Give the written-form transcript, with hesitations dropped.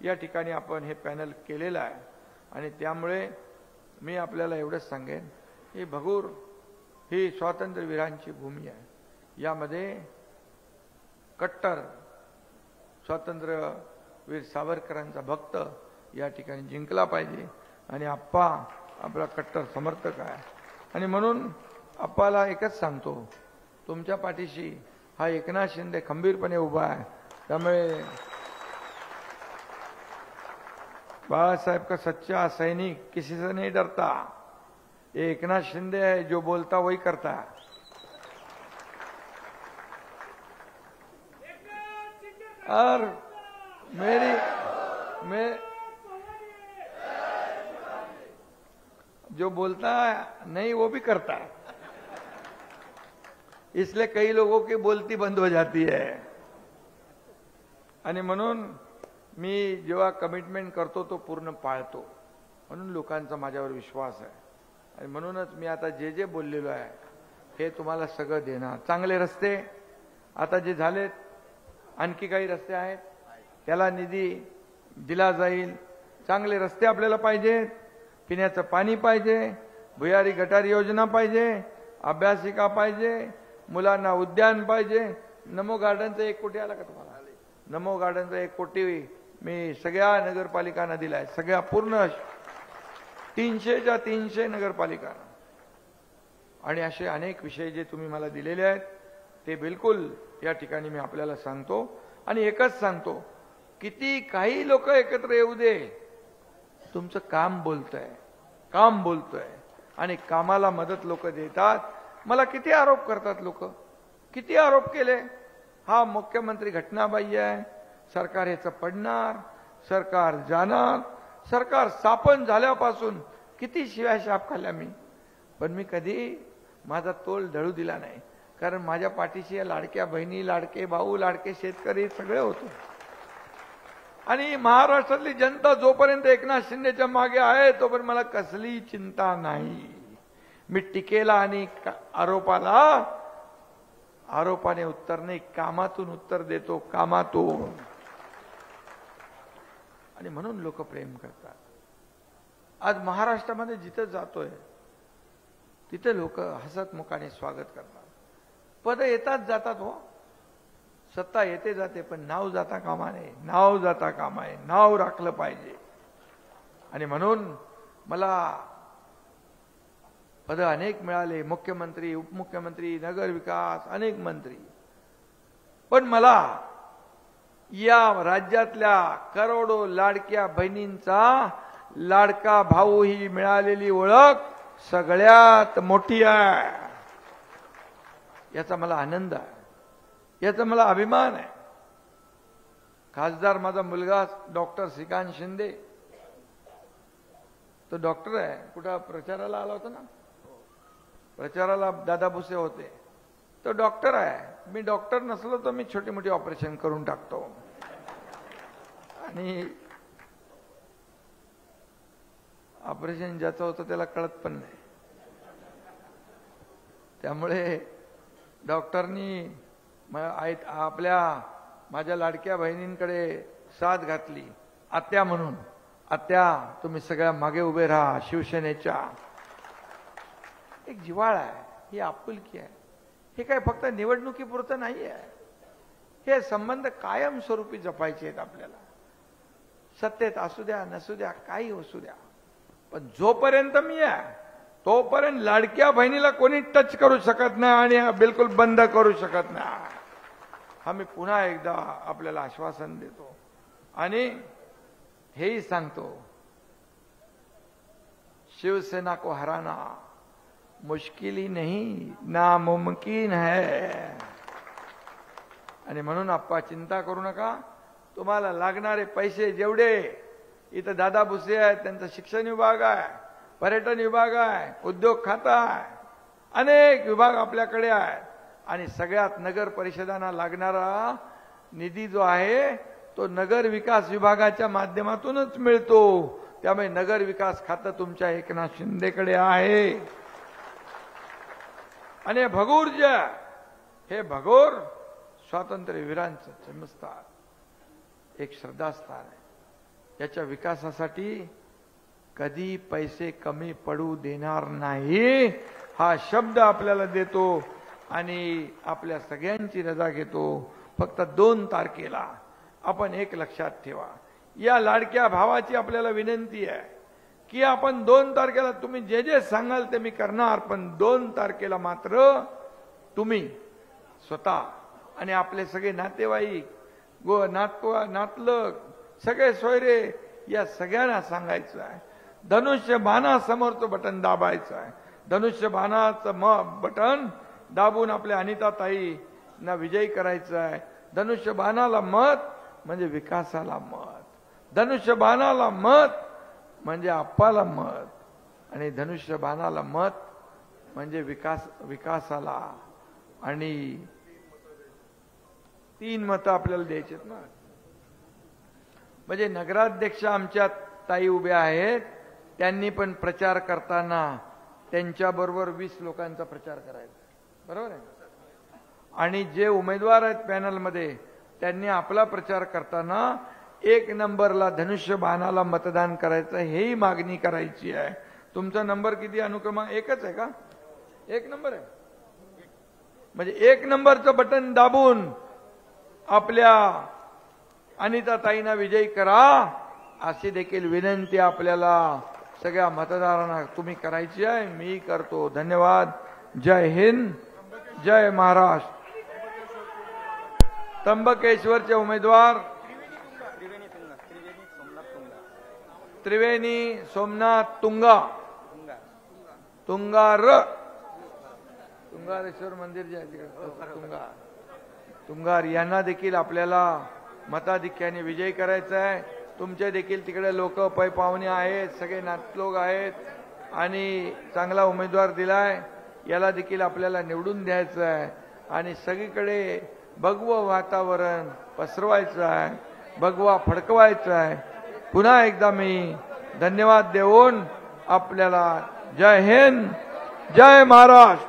या ठिकाणी आपण हे पॅनल केलेलं आहे आणि त्यामुळे मी आपल्याला एवढंच सांगेन की भगूर ही स्वातंत्र्यवीरांची भूमी आहे। यामध्ये कट्टर स्वातंत्र्यवीर सावरकरांचा भक्त या ठिकाणी जिंकला पाहिजे आणि आप्पा आपला कट्टर समर्थक आहे आणि म्हणून आप्पाला एकच सांगतो, तुमच्या पाठीशी हा एकनाथ शिंदे खंबीरपणे उभा आहे। त्यामुळे बाळासाहेब का सच्चा सैनिक किसी से नहीं डरता, ये एकनाथ शिंदे है जो बोलता वही करता है। और मैं जो बोलता है नहीं वो भी करता है, इसलिए कई लोगों की बोलती बंद हो जाती है। आणि म्हणून मी जेव्हा कमिटमेंट करतो तो पूर्ण पाळतो, म्हणून लोकांचा माझ्यावर विश्वास आहे आणि म्हणूनच मी आता जे जे बोललेलो आहे हे तुम्हाला सगळं देणार। चांगले रस्ते आता जे झालेत, आणखी काही रस्ते आहेत त्याला निधी दिला जाईल। चांगले रस्ते आपल्याला पाहिजेत, पिण्याचं पाणी पाहिजे, भुयारी गटार योजना पाहिजे, अभ्यासिका पाहिजे, मुलांना उद्यान पाहिजे। नमो गार्डनचा 1 कोटी आला का तुम्हाला? नमो गार्डनचा 1 कोटी मी सगळ्या नगरपालिकांना दिलाय, सगळ्या पूर्ण 300च्या 300 नगरपालिकांना। आणि असे अनेक विषय जे तुम्ही मला दिलेले आहेत ते बिलकुल या ठिकाणी मी आपल्याला सांगतो आणि एकच सांगतो, किती काही लोक एकत्र येऊ दे, तुमचं काम बोलतंय आणि कामाला मदत लोक देतात। मला किती आरोप करतात लोक, किती आरोप केले, हा मुख्यमंत्री घटनाबाह्य आहे, सरकार याचं पडणार, सरकार जाणार, सरकार स्थापन झाल्यापासून किती शिव्याशाप खाल्ल्या मी, पण मी कधी माझा तोल ढळू दिला नाही, कारण माझ्या पाठीशी या लाडक्या बहिणी, लाडके भाऊ, लाडके शेतकरी सगळे होते। आणि महाराष्ट्रातली जनता जोपर्यंत एकनाथ शिंदेच्या मागे आहे तोपर्यंत मला कसली चिंता नाही। मी टीकेला आणि आरोपाने उत्तर नाही, कामातून उत्तर देतो, कामातून। आणि म्हणून लोक प्रेम करतात। आज महाराष्ट्रामध्ये जिथे जातोय तिथे लोक हसतमुखाने स्वागत करतात। पद येतात जातात हो, सत्ता येते जाते, पण नाव जाता कामा नये, नाव जाता कामा नये, नाव राखलं पाहिजे। आणि म्हणून मला पद अनेक मिळाले, मुख्यमंत्री, उपमुख्यमंत्री, नगरविकास, अनेक मंत्री, पण मला या राज्यातल्या करोडो लाडक्या बहिणींचा लाडका भाऊ ही मिळालेली ओळख सगळ्यात मोठी आहे। याचा मला आनंद आहे, याचा मला अभिमान आहे। खासदार माझा मुलगा डॉक्टर श्रीकांत शिंदे, तो डॉक्टर आहे, कुठं प्रचाराला आला होता ना, प्रचाराला दादा भुसे होते, तो डॉक्टर आहे। मी डॉक्टर नसलो तर मी छोटी मोठी ऑपरेशन करून टाकतो आणि ऑपरेशन ज्याचं होतं त्याला कळत पण नाही। त्यामुळे डॉक्टरनी माझ्या लाडक्या बहिणींकडे साथ घातली, आत्या म्हणून, आत्या तुम्ही सगळ्या मागे उभे राहा शिवसेनेच्या। एक जिव्हाळा आहे, ही आपुलकी आहे, हे काय फक्त निवडणुकीपुरतं नाही आहे, हे संबंध कायमस्वरूपी जपायचे आहेत आपल्याला। सत्तेत असू द्या नसू द्या, काही असू द्या, पण जोपर्यंत मी आहे तोपर्यंत लाडक्या बहिणीला कोणी टच करू शकत नाही आणि बिलकुल बंद करू शकत नाही। हा मी पुन्हा एकदा आपल्याला आश्वासन देतो आणि हेही सांगतो, शिवसेना को हराना मुश्किल ही नहीं नामुमकिन है। आणि म्हणून आप्पा चिंता करू नका, तुम्हाला लागणारे पैसे जेवढे इथं दादा भुसे आहेत, त्यांचा शिक्षण विभाग आहे, पर्यटन विभाग आहे, उद्योग खाता आहे, अनेक विभाग आपल्याकडे आहेत आणि सगळ्यात नगर परिषदांना लागणारा निधी जो आहे तो नगर विकास विभागाच्या माध्यमातूनच मिळतो। त्यामुळे नगर विकास खातं तुमच्या एकनाथ शिंदेकडे आहे। आणि भगूर जे हे भगूर स्वातंत्र्यवीरांचं जन्मस्थान, एक श्रद्धास्थान आहे। याच्या विकासासाठी कधी पैसे कमी पडू देणार नाही हा शब्द आपल्याला देतो आणि आपल्या सगळ्यांची रजा घेतो. फक्त 2 तारखेला आपण एक लक्षात ठेवा, या लाडक्या भावाची आपल्याला विनंती आहे की आपण 2 तारखेला तुम्ही जे जे सांगाल ते मी करणार, पण 2 तारखेला मात्र तुम्ही स्वतः आणि आपले सगळे नातेवाईक नातलग सगळे सोयरे या सगळ्यांना सांगायचं आहे, धनुष्यबाणासमोरचं बटन दाबायचं आहे. धनुष्यबाणाचं बटन दाबून आपल्या अनिताताईंना विजयी करायचं आहे. धनुष्यबाणाला मत म्हणजे विकासाला मत, धनुष्यबाणाला मत म्हणजे आप्पाला मत आणि धनुष्यबाणाला मत म्हणजे विकासाला. आणि 3 मतं आपल्याला द्यायची आहेत ना. म्हणजे नगराध्यक्ष आमच्या ताई उभ्या आहेत, त्यांनी पण प्रचार करताना त्यांच्याबरोबर 20 लोकांचा प्रचार करायचा, बरोबर आहे. आणि जे उमेदवार आहेत पॅनलमध्ये त्यांनी आपला प्रचार करताना 1 नंबरला धनुष्यबाणाला मतदान करायचं हेही मागणी करायची आहे. तुमचा नंबर किती अनुक्रमांक 1च आहे का? 1 नंबर आहे. म्हणजे 1 नंबरचं बटन दाबून आपल्या अनिताताईंना विजयी करा अशी देखील विनंती आपल्याला सगळ्या मतदारांना तुम्ही करायची आहे, मी करतो. धन्यवाद. जय हिंद, जय महाराष्ट्र. त्र्यंबकेश्वरचे उमेदवार त्रिवेणी सोमनाथ तुंगारेश्वर मंदिर जे आहे तुंगार यांना देखील आपल्याला मताधिक्याने विजयी करायचा आहे. तुमचे देखील तिकडे लोक पै पाहुणे आहेत, सगळे नातलोक आहेत आणि चांगला उमेदवार दिलाय, याला देखील आपल्याला निवडून द्यायचं आहे आणि सगळीकडे भगवं वातावरण पसरवायचं आहे, भगवा फडकवायचं आहे. पुन्हा एकदा मी धन्यवाद देऊन आपल्याला जय हिंद, जय महाराष्ट्र.